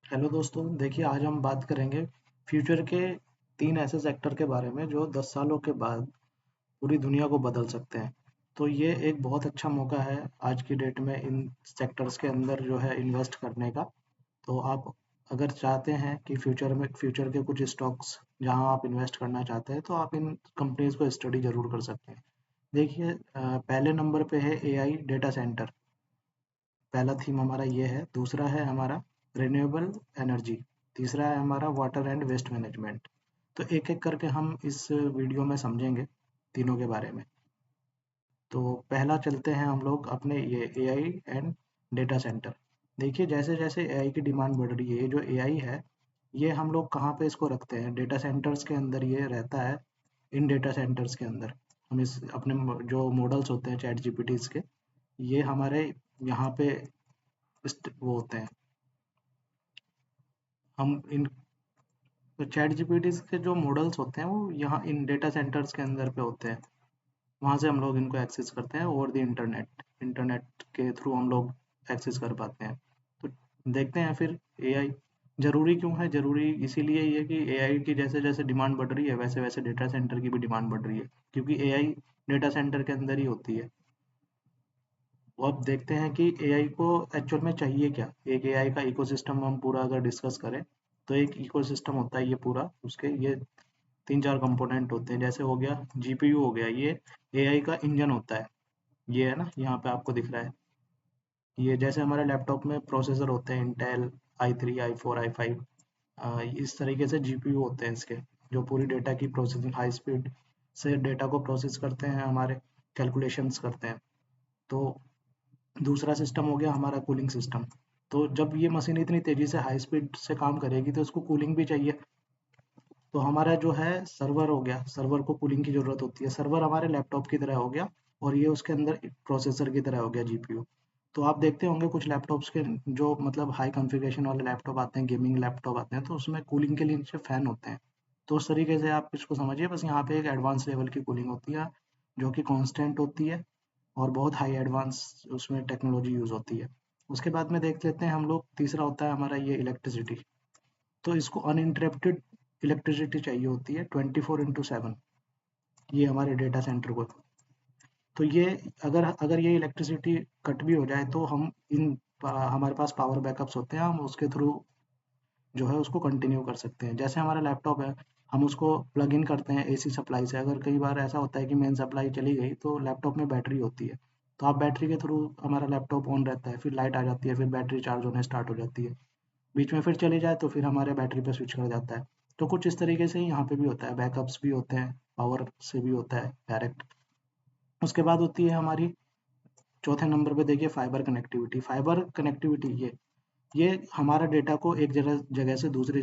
Hello दोस्तों, देखिए आज हम बात करेंगे फ्यूचर के 3 ऐसे सेक्टर के बारे में जो 10 सालों के बाद पूरी दुनिया को बदल सकते हैं। तो ये एक बहुत अच्छा मौका है आज की डेट में इन सेक्टर्स के अंदर जो है इन्वेस्ट करने का। तो आप अगर चाहते हैं कि फ्यूचर के कुछ स्टॉक्स जहां आप इन्वेस्ट करना चाहते हैं तो आप इन कंपनीज को स्टडी ज़रूर कर सकते हैं। देखिए पहले नंबर पे है एआई डेटा सेंटर। पहला थीम हमारा ये है। दूसरा है हमारा रिन्यूएबल एनर्जी। तीसरा है हमारा वाटर एंड वेस्ट मैनेजमेंट। तो एक एक करके हम इस वीडियो में समझेंगे तीनों के बारे में। तो पहला चलते हैं हम लोग अपने ये एआई एंड डेटा सेंटर। देखिए जैसे जैसे एआई की डिमांड बढ़ रही है, ये जो एआई है ये हम लोग कहाँ पे इसको रखते हैं, डेटा सेंटर्स के अंदर ये रहता है। इन डेटा सेंटर्स के अंदर हम इस अपने जो मॉडल्स होते हैं चैट जीपीटीज के, ये हमारे यहाँ पे वो होते हैं। हम इन चैट जीपीटी के जो मॉडल्स होते हैं वो यहाँ इन डेटा सेंटर्स के अंदर पे होते हैं। वहाँ से हम लोग इनको एक्सेस करते हैं ओवर द इंटरनेट। इंटरनेट के थ्रू हम लोग एक्सेस कर पाते हैं। तो देखते हैं फिर एआई ज़रूरी क्यों है। ज़रूरी इसीलिए ये कि एआई की जैसे जैसे डिमांड बढ़ रही है वैसे वैसे डेटा सेंटर की भी डिमांड बढ़ रही है, क्योंकि एआई डेटा सेंटर के अंदर ही होती है। वो अब देखते हैं कि एआई को एक्चुअल में चाहिए क्या। एक एआई का इकोसिस्टम हम पूरा अगर डिस्कस करें तो एक इकोसिस्टम होता है ये पूरा। उसके ये 3-4 कंपोनेंट होते हैं। जैसे हो गया जीपीयू, हो गया ये एआई का इंजन होता है। ये है ना, यहाँ पे आपको दिख रहा है। ये जैसे हमारे लैपटॉप में प्रोसेसर होते हैं इंटेल i3 i4 i5, इस तरीके से जीपीयू होते हैं इसके, जो पूरी डेटा की प्रोसेसिंग हाई स्पीड से डेटा को प्रोसेस करते हैं, हमारे कैलकुलेशंस करते हैं। तो दूसरा सिस्टम हो गया हमारा कूलिंग सिस्टम। तो जब ये मशीन इतनी तेजी से हाई स्पीड से काम करेगी तो उसको कूलिंग भी चाहिए। तो हमारा जो है सर्वर हो गया, सर्वर को कूलिंग की ज़रूरत होती है। सर्वर हमारे लैपटॉप की तरह हो गया और ये उसके अंदर एक प्रोसेसर की तरह हो गया जीपीयू। तो आप देखते होंगे कुछ लैपटॉप्स के जो मतलब हाई कॉन्फ़िगरेशन वाले लैपटॉप आते हैं, गेमिंग लैपटॉप आते हैं, तो उसमें कूलिंग के लिए नीचे फ़ैन होते हैं। तो उस तरीके से आप इसको समझिए। बस यहाँ पे एक एडवांस लेवल की कूलिंग होती है जो कि कांस्टेंट होती है और बहुत हाई एडवांस उसमें टेक्नोलॉजी यूज़ होती है। उसके बाद में देख लेते हैं हम लोग, तीसरा होता है हमारा ये इलेक्ट्रिसिटी। तो इसको अनइंटरप्टेड इलेक्ट्रिसिटी चाहिए होती है 24/7, ये हमारे डेटा सेंटर को। तो ये अगर अगर ये इलेक्ट्रिसिटी कट भी हो जाए तो हम हमारे पास पावर बैकअप्स होते हैं, हम उसके थ्रू जो है उसको कंटिन्यू कर सकते हैं। जैसे हमारा लैपटॉप है, हम उसको प्लग इन करते हैं एसी सप्लाई से। अगर कई बार ऐसा होता है कि मेन सप्लाई चली गई तो लैपटॉप में बैटरी होती है, तो आप बैटरी के थ्रू हमारा लैपटॉप ऑन रहता है, फिर लाइट आ जाती है, फिर बैटरी चार्ज होने स्टार्ट हो जाती है। बीच में फिर चली जाए तो फिर हमारे बैटरी पे स्विच कर जाता है। तो कुछ इस तरीके से ही यहाँ पे भी होता है, बैकअप्स भी होते हैं, पावर से भी होता है डायरेक्ट। उसके बाद होती है हमारी चौथे नंबर पे, देखिए फाइबर कनेक्टिविटी। फाइबर कनेक्टिविटी ये हमारा डेटा को एक जगह जगह से दूसरी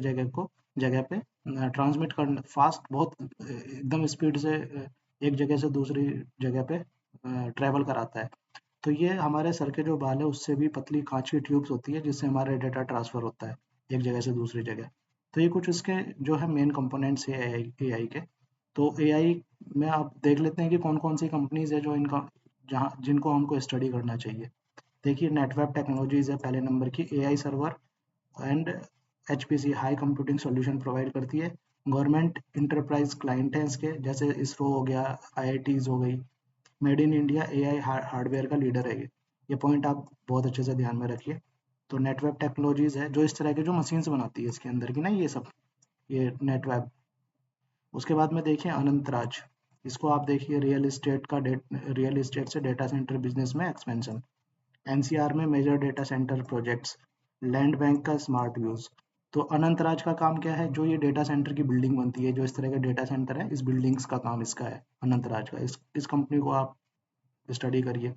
जगह पे ट्रांसमिट करना, फास्ट बहुत एकदम स्पीड से एक जगह से दूसरी जगह पे ट्रैवल कराता है। तो ये हमारे सर के जो बाल है उससे भी पतली कांच की ट्यूब्स होती है जिससे हमारा डेटा ट्रांसफर होता है एक जगह से दूसरी जगह। तो ये कुछ इसके जो है मेन कंपोनेंट्स है एआई के। तो एआई में आप देख लेते हैं कि कौन कौन सी कंपनीज है जो इनका जहाँ जिनको हमको स्टडी करना चाहिए। देखिए नेटवेब टेक्नोलॉजीज है पहले नंबर की। AI server and HPC high computing solution provide करती है। गवर्नमेंट इंटरप्राइज क्लाइंट हैं इसके, जैसे इसरो हो गया, आईआईटीज हो गई। Made in India AI hardware का लीडर है ये पॉइंट आप बहुत अच्छे से ध्यान में रखिए। तो नेटवेब टेक्नोलॉजीज है जो इस तरह के जो मशीन्स बनाती है इसके अंदर की ना, ये सब ये नेटवेब। उसके बाद में देखिए अनंतराज। इसको आप देखिए रियल एस्टेट से डेटा सेंटर बिजनेस में एक्सपेंशन। एनसीआर में major data centre projects. Land bank का स्मार्ट यूज। तो अनंतराज का काम क्या है, जो ये डेटा सेंटर की बिल्डिंग बनती है, जो इस तरह के डेटा सेंटर है, इस बिल्डिंग्स का काम इसका है अनंतराज का। इस कंपनी को आप स्टडी करिए।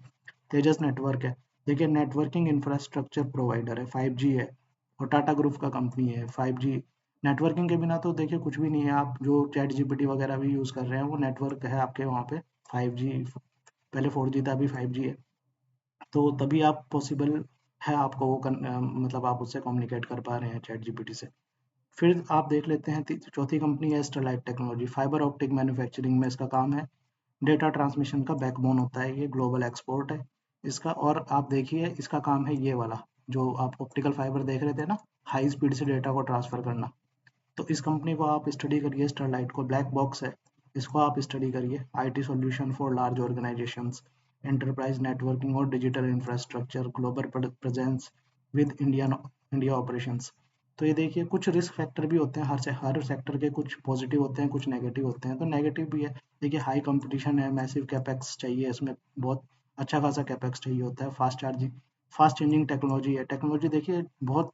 तेजस नेटवर्क है। देखिए नेटवर्किंग इंफ्रास्ट्रक्चर प्रोवाइडर है, 5G है और टाटा ग्रुप का कंपनी है। 5G नेटवर्किंग के बिना तो देखिए कुछ भी नहीं है। आप जो चैट जीपीटी वगैरह भी यूज़ कर रहे हैं वो नेटवर्क है आपके वहाँ पे। 5G, पहले 4G था, अभी 5G है। तो तभी आप पॉसिबल है आपको मतलब आप उससे कम्युनिकेट कर पा रहे हैं चैट जीपीटी से। फिर आप देख लेते हैं चौथी कंपनी है Sterlite technology. Fibre optic manufacturing में इसका काम है। डेटा ट्रांसमिशन का बैकबोन होता है, ये ग्लोबल एक्सपोर्ट है इसका। और आप देखिए इसका काम है ये वाला, जो आप ऑप्टिकल फाइबर देख रहे थे ना, हाई स्पीड से डेटा को ट्रांसफर करना, तो इस कंपनी को आप स्टडी करिए, स्टरलाइट को, ब्लैक बॉक्स है, इसको आप स्टडी करिए। IT solution for large organisations, enterprise networking और digital infrastructure, global presence with India operations. तो ये देखिए कुछ रिस्क फैक्टर भी होते हैं, हर सेक्टर के कुछ पॉजिटिव होते हैं, कुछ नेगेटिव होते हैं, तो नेगेटिव भी है। देखिए हाई कंपटीशन है, मैसिव कैपेक्स चाहिए, इसमें बहुत अच्छा खासा कैपेक्स चाहिए होता है, फास्ट चेंजिंग टेक्नोलॉजी है। टेक्नोलॉजी देखिए बहुत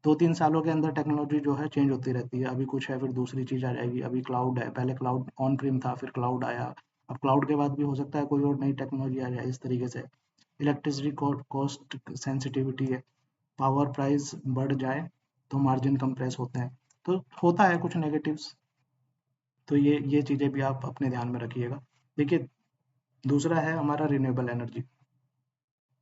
2-3 सालों के अंदर टेक्नोलॉजी जो है चेंज होती रहती है, अभी कुछ है फिर दूसरी चीज़ आ जाएगी। अभी क्लाउड है, पहले क्लाउड ऑन प्रीम था, फिर क्लाउड आया, अब क्लाउड के बाद भी हो सकता है कोई और नई टेक्नोलॉजी आ जाए, इस तरीके से। इलेक्ट्रिसिटी कॉस्ट सेंसिटिविटी है, पावर प्राइस बढ़ जाए तो मार्जिन कंप्रेस होते हैं, तो होता है कुछ नेगेटिव्स। तो ये चीज़ें भी आप अपने ध्यान में रखिएगा। देखिए दूसरा है हमारा रिन्यूएबल एनर्जी,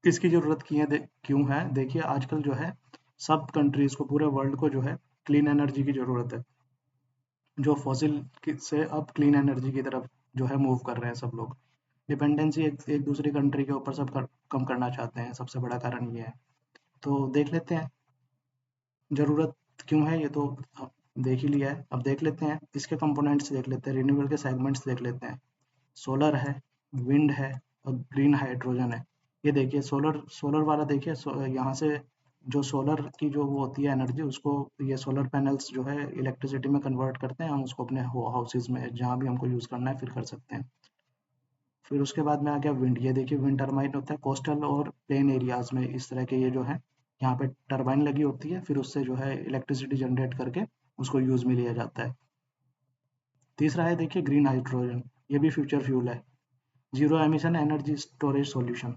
इसकी ज़रूरत क्यों है, देखिए आजकल जो है सब कंट्रीज़ को, पूरे वर्ल्ड को जो है क्लीन एनर्जी की ज़रूरत है। जो से अब क्लीन एनर्जी की तरफ जो है मूव कर रहे हैं सब लोग। डिपेंडेंसी एक एक दूसरी कंट्री के ऊपर कम करना चाहते हैं, सबसे बड़ा कारण ये है। तो देख लेते हैं ज़रूरत क्यों है, ये तो अब देख ही लिया है। अब देख लेते हैं इसके कंपोनेंट्स, देख लेते हैं रिन्यूएबल के सेगमेंट्स, देख लेते हैं। सोलर है, विंड है और ग्रीन हाइड्रोजन है। ये देखिए सोलर सोलर वाला देखिए, यहाँ से जो सोलर की जो वो होती है एनर्जी, उसको ये सोलर पैनल्स जो है इलेक्ट्रिसिटी में कन्वर्ट करते हैं, हम उसको अपने हाउसेज में जहाँ भी हमको यूज़ करना है फिर कर सकते हैं। फिर उसके बाद में आ गया विंड, ये देखिए विंड टर्बाइन होता है कोस्टल और प्लेन एरियाज में, इस तरह के ये जो है यहाँ पे टर्बाइन लगी होती है, फिर उससे जो है इलेक्ट्रिसिटी जनरेट करके उसको यूज़ में लिया जाता है। तीसरा है देखिए ग्रीन हाइड्रोजन, ये भी फ्यूचर फ्यूल है, zero emission energy storage solution.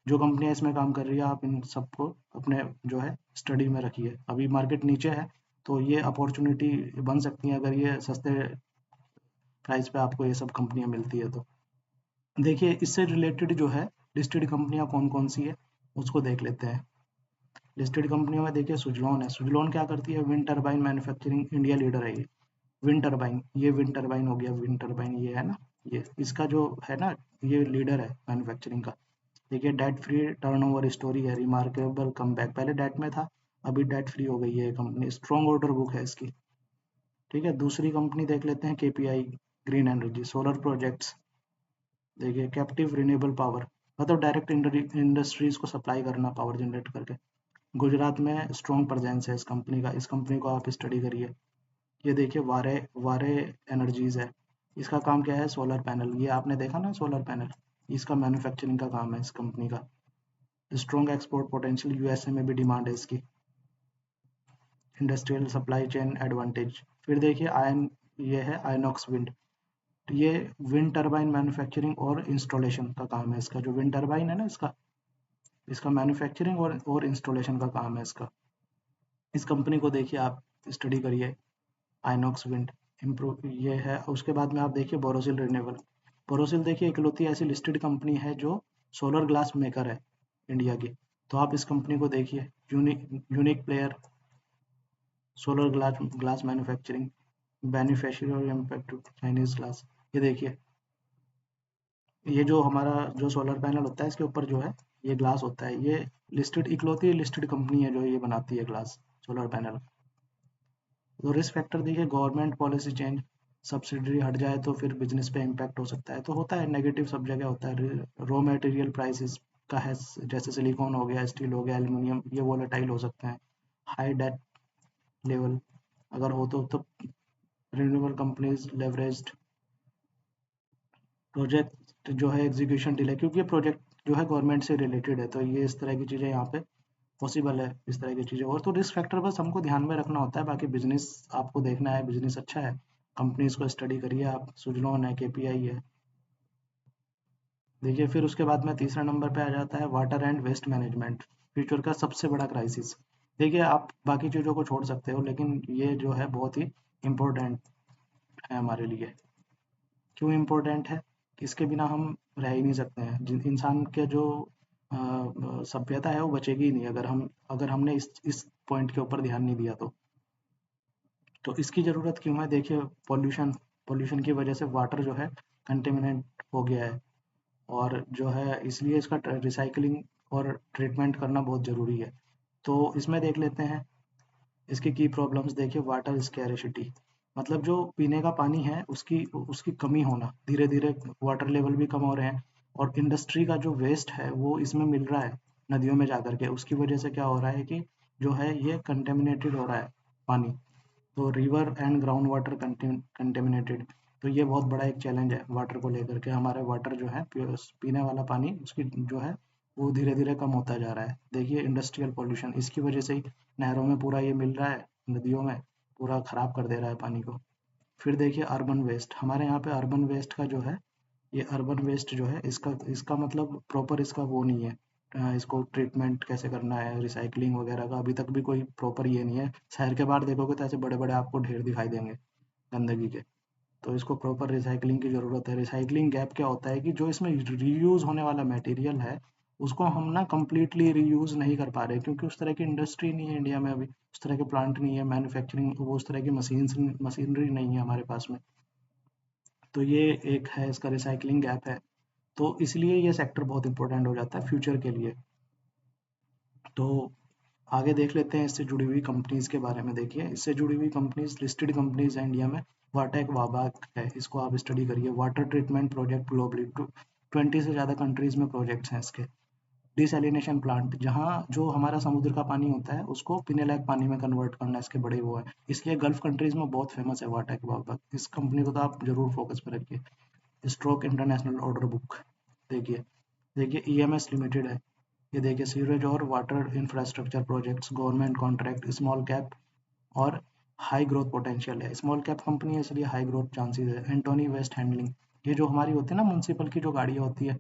जो कंपनियां इसमें काम कर रही है, आप इन सबको अपने जो है स्टडी में रखिए। अभी मार्केट नीचे है, तो ये अपॉर्चुनिटी बन सकती है अगर ये सस्ते प्राइस पे आपको ये सब कंपनियां मिलती है तो। देखिए इससे रिलेटेड जो है लिस्टेड कंपनियां कौन कौन सी है उसको देख लेते हैं। लिस्टेड कंपनियों में देखिए सुजलॉन है, सुजलॉन क्या करती है, wind turbine manufacturing India leader है ये। विंड टर्बाइन, ये विंड टर्बाइन हो गया, विंड टर्बाइन ये है ना, ये इसका जो है ना, ये लीडर है मैन्युफैक्चरिंग का। देखिए डेट फ्री टर्नओवर स्टोरी है, रिमार्केबल कमबैक, पहले डेट में था, अभी डेट फ्री हो गई है कंपनी, स्ट्रॉन्ग ऑर्डर बुक है इसकी। ठीक है, दूसरी कंपनी देख लेते हैं KPI green energy, solar projects. देखिए कैप्टिव रिन्यूएबल पावर, मतलब डायरेक्ट इंडस्ट्रीज को सप्लाई करना पावर जनरेट करके। गुजरात में स्ट्रॉन्ग प्रेजेंस है इस कंपनी का, इस कंपनी को आप स्टडी करिए। ये देखिए वारे वारे एनर्जीज है, इसका काम क्या है, सोलर पैनल, ये आपने देखा ना सोलर पैनल, इसका मैन्युफैक्चरिंग का काम है इस कंपनी का। स्ट्रॉन्ग एक्सपोर्ट पोटेंशियल, यूएसए में भी डिमांड है इसकी। Industrial supply chain advantage. फिर देखिए आयन, ये है आइनॉक्स विंड, ये विंड टर्बाइन मैन्युफैक्चरिंग और इंस्टॉलेशन का काम है इसका। जो विंड टर्बाइन है ना, इसका इसका मैन्युफैक्चरिंग और इंस्टॉलेशन का काम है इसका। इस कंपनी को देखिए आप स्टडी करिए, आइनॉक्स विंड इम्प्रूव ये है। उसके बाद में आप देखिए बोरोसिल रिन्यूएबल, बोरोसिल देखिए इकलौती ऐसी लिस्टेड कंपनी है जो सोलर ग्लास मेकर है इंडिया की। तो आप इस कंपनी को देखिए, unique player, solar glass manufacturing, beneficial impact Chinese glass. ये देखिए ये जो हमारा जो सोलर पैनल होता है इसके ऊपर जो है ये ग्लास होता है, ये इकलौती लिस्टेड कंपनी है जो ये बनाती है ग्लास सोलर पैनल। तो रिस्क फैक्टर देखिए, गवर्नमेंट पॉलिसी चेंज, सब्सिडी हट जाए तो फिर बिजनेस पे इम्पैक्ट हो सकता है, तो होता है नेगेटिव, सब जगह होता है। रॉ मटेरियल प्राइसेस का है, जैसे सिलिकॉन हो गया, स्टील हो गया, एल्यूमिनियम, ये वोलेटाइल हो सकते हैं। हाई डेट लेवल अगर हो तो रिन्यूएबल कंपनीज लेवरेज्ड, प्रोजेक्ट जो है एग्जीक्यूशन डिले, क्योंकि ये प्रोजेक्ट जो है गवर्नमेंट से रिलेटेड है, तो ये इस तरह की चीज़ें यहाँ पे पॉसिबल है, इस तरह की चीज़ें। और तो रिस्क फैक्टर बस हमको ध्यान में रखना होता है, बाकी बिजनेस आपको देखना है, बिजनेस अच्छा है, कंपनीज को स्टडी करिए आप, सुजलॉन है, केपीआई है। देखिए फिर उसके बाद में तीसरा नंबर पे आ जाता है water and waste management, future का सबसे बड़ा क्राइसिस। देखिए आप बाकी चीज़ों को छोड़ सकते हो, लेकिन ये जो है बहुत ही इम्पोर्टेंट है हमारे लिए। क्यों इम्पोर्टेंट है, इसके बिना हम रह ही नहीं सकते हैं। इंसान के जो सभ्यता है वो बचेगी ही नहीं अगर हमने इस पॉइंट के ऊपर ध्यान नहीं दिया तो इसकी ज़रूरत क्यों है, देखिए पॉल्यूशन, पॉल्यूशन की वजह से वाटर जो है कंटेमिनेट हो गया है, और जो है इसलिए इसका रिसाइकलिंग और ट्रीटमेंट करना बहुत ज़रूरी है। तो इसमें देख लेते हैं इसकी की प्रॉब्लम्स। देखिए, वाटर स्कैरिसिटी, मतलब जो पीने का पानी है उसकी उसकी कमी होना, धीरे धीरे वाटर लेवल भी कम हो रहे हैं। और इंडस्ट्री का जो वेस्ट है वो इसमें मिल रहा है नदियों में जा करके, उसकी वजह से क्या हो रहा है कि जो है ये कंटेमिनेटेड हो रहा है पानी। तो river and ground water contaminated. तो ये बहुत बड़ा एक चैलेंज है वाटर को लेकर के। हमारे वाटर जो है पीने वाला पानी उसकी जो है वो धीरे धीरे कम होता जा रहा है। देखिए, इंडस्ट्रियल पॉल्यूशन, इसकी वजह से ही नहरों में पूरा ये मिल रहा है, नदियों में पूरा खराब कर दे रहा है पानी को। फिर देखिए अर्बन वेस्ट, हमारे यहाँ पे अर्बन वेस्ट का जो है, ये अर्बन वेस्ट जो है इसका इसका मतलब प्रॉपर इसका वो नहीं है। इसको ट्रीटमेंट कैसे करना है, रिसाइकलिंग वगैरह का अभी तक भी कोई प्रॉपर ये नहीं है। शहर के बाहर देखोगे तो ऐसे बड़े बड़े आपको ढेर दिखाई देंगे गंदगी के। तो इसको प्रॉपर रिसाइकलिंग की ज़रूरत है। रिसाइकलिंग गैप क्या होता है कि जो इसमें रीयूज़ होने वाला मटेरियल है उसको हम ना कंप्लीटली रीयूज़ नहीं कर पा रहे, क्योंकि उस तरह की इंडस्ट्री नहीं है इंडिया में अभी, उस तरह के प्लांट नहीं है, मैन्युफैक्चरिंग वो उस तरह की मशीनरी नहीं है हमारे पास में। तो ये एक है, इसका रिसाइकलिंग गैप है। तो इसलिए ये सेक्टर बहुत इंपॉर्टेंट हो जाता है फ्यूचर के लिए। तो आगे देख लेते हैं इससे जुड़ी हुई कंपनीज के बारे में। देखिए, इससे जुड़ी हुई कंपनीज, लिस्टेड कंपनीज है इंडिया में। वाटेक वाबाक है, इसको आप स्टडी करिए। वाटर ट्रीटमेंट प्रोजेक्ट ग्लोबली 20 से ज़्यादा कंट्रीज में प्रोजेक्ट्स हैं इसके। डिसैलिनेशन प्लांट, जहाँ जो हमारा समुद्र का पानी होता है उसको पीने लायक पानी में कन्वर्ट करना, इसके बड़े वो है। इसलिए गल्फ कंट्रीज में बहुत फेमस है वाटेक वाबाक। इस कंपनी को तो आप जरूर फोकस में रखिए। स्ट्रोक इंटरनेशनल ऑर्डर बुक, देखिए। देखिए ईएमएस लिमिटेड है, ये देखिए सीवरेज और water infrastructure projects, government contract, small cap और हाई ग्रोथ पोटेंशियल है। स्मॉल कैप कंपनी है इसलिए हाई ग्रोथ चांसेस है। एंटोनी वेस्ट हैंडलिंग, ये जो हमारी होती है ना म्यूनसिपल की जो गाड़ियाँ होती है,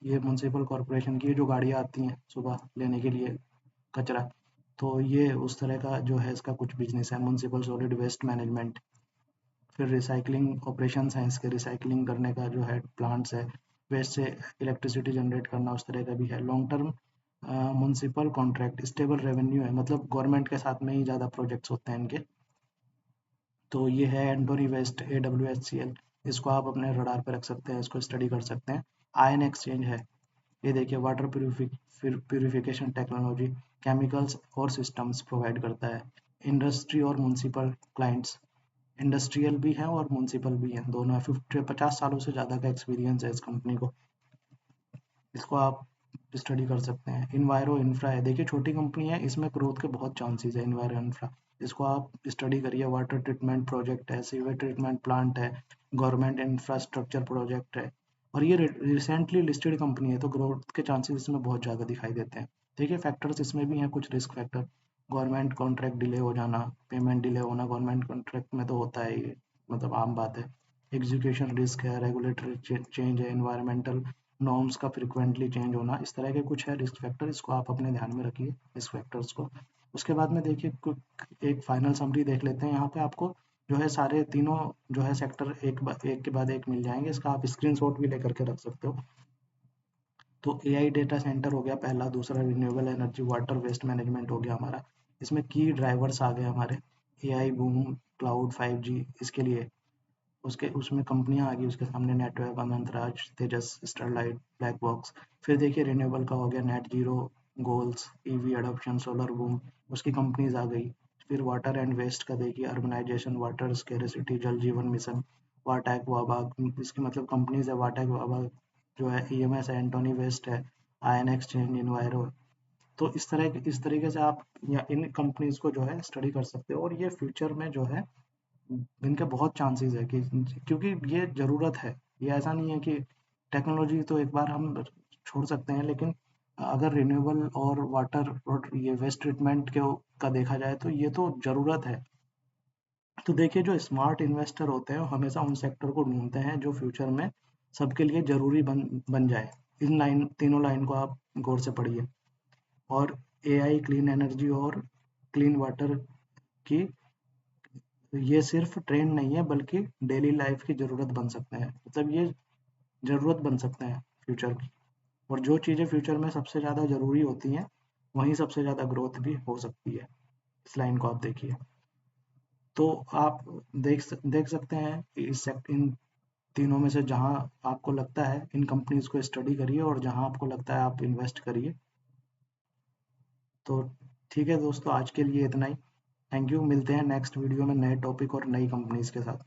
ये म्यूनसिपल कॉरपोरेशन की जो गाड़ियाँ आती हैं सुबह लेने के लिए कचरा, तो ये उस तरह का जो है इसका कुछ बिजनेस है। Municipal solid waste management. फिर रिसाइकलिंग ऑपरेशंस हैं इसके, रिसाइकलिंग करने का जो है प्लांट्स है। वेस्ट से इलेक्ट्रिसिटी जनरेट करना उस तरह का भी है। Long term municipal contract, stable revenue है, मतलब गवर्नमेंट के साथ में ही ज़्यादा प्रोजेक्ट्स होते हैं इनके। तो ये है एंटोनी वेस्ट AWHCL, इसको आप अपने रडार पे रख सकते हैं, इसको स्टडी कर सकते हैं। आयन एक्सचेंज है, ये देखिए वाटर प्यूरिफिकेशन टेक्नोलॉजी, केमिकल्स और सिस्टम्स प्रोवाइड करता है। इंडस्ट्री और म्यूनसिपल क्लाइंट्स, इंडस्ट्रियल भी है और म्यूनसिपल भी है, दोनों है। 50 सालों से ज़्यादा का एक्सपीरियंस है इस कंपनी को, इसको आप स्टडी कर सकते हैं। इन्वायरो इंफ्रा है, देखिए छोटी कंपनी है, इसमें ग्रोथ के बहुत चांसेस है। इन्वायरो इंफ्रा, इसको आप स्टडी करिए। वाटर ट्रीटमेंट प्रोजेक्ट है, सीवेज ट्रीटमेंट प्लांट है, गवर्नमेंट इंफ्रास्ट्रक्चर प्रोजेक्ट है। और ये रिसेंटली लिस्टेड कंपनी है, तो ग्रोथ के चांसेस इसमें बहुत ज़्यादा दिखाई देते हैं। देखिए फैक्टर्स इसमें भी हैं कुछ risk factor. Government contract delay हो जाना, पेमेंट डिले होना, गवर्नमेंट कॉन्ट्रैक्ट में तो होता है ये, मतलब आम बात है। एग्जीक्यूशन रिस्क है, रेगुलेटरी चेंज है, इन्वायरमेंटल नॉर्म्स का फ्रिक्वेंटली चेंज होना, इस तरह के कुछ है रिस्क फैक्टर, इसको आप अपने ध्यान में रखिए रिस्क फैक्टर्स को। उसके बाद में देखिए एक फाइनल समरी देख लेते हैं। यहाँ पे आपको जो है सारे तीनों जो है सेक्टर एक के बाद एक मिल जाएंगे, इसका आप स्क्रीनशॉट भी लेकर के रख सकते हो। तो एआई डेटा सेंटर हो गया पहला, दूसरा renewable energy, water waste management हो गया हमारा। इसमें की ड्राइवर्स आ गए हमारे, एआई बूम, क्लाउड, 5G, इसके लिए उसके उसमें कंपनियां आ गई उसके सामने, नेटवर्क, अनंतराज, तेजस, स्टरलाइट, ब्लैक बॉक्स। फिर देखिए रिन्यूएबल का हो गया net zero goals, EV adoption, solar boom, उसकी कंपनीज आ गई। फिर वाटर एंड वेस्ट का देखिए, अर्बनाइजेशन, वाटर स्केरेसिटी, जल जीवन मिशन, वाटैक वाबाग, इसकी मतलब कंपनीज है। वाटैक वाबाग जो है, ईएमएस है, एंटोनी वेस्ट है, आयन एक्सचेंज, इन्वायरो। तो इस तरीके से आप या इन कंपनीज को जो है स्टडी कर सकते हो। और ये फ्यूचर में जो है इनके बहुत चांसेस है कि, क्योंकि ये ज़रूरत है। ये ऐसा नहीं है कि टेक्नोलॉजी तो एक बार हम छोड़ सकते हैं, लेकिन अगर रिन्यूएबल और वाटर और ये वेस्ट ट्रीटमेंट के का देखा जाए तो ये तो ज़रूरत है। तो देखिए जो स्मार्ट इन्वेस्टर होते हैं वो हमेशा उन सेक्टर को ढूंढते हैं जो फ्यूचर में सबके लिए ज़रूरी बन जाए। इन लाइन तीनों लाइन को आप गौर से पढ़िए। और एआई, क्लीन एनर्जी और क्लीन वाटर की, ये सिर्फ ट्रेंड नहीं है बल्कि डेली लाइफ की ज़रूरत बन सकते हैं, मतलब ये ज़रूरत बन सकते हैं फ्यूचर की। और जो चीज़ें फ्यूचर में सबसे ज़्यादा ज़रूरी होती हैं वहीं सबसे ज़्यादा ग्रोथ भी हो सकती है। इस लाइन को आप देखिए। तो आप देख सकते हैं कि इन तीनों में से जहाँ आपको लगता है इन कंपनीज को स्टडी करिए, और जहाँ आपको लगता है आप इन्वेस्ट करिए। तो ठीक है दोस्तों, आज के लिए इतना ही। थैंक यू, मिलते हैं नेक्स्ट वीडियो में नए टॉपिक और नई कंपनीज के साथ।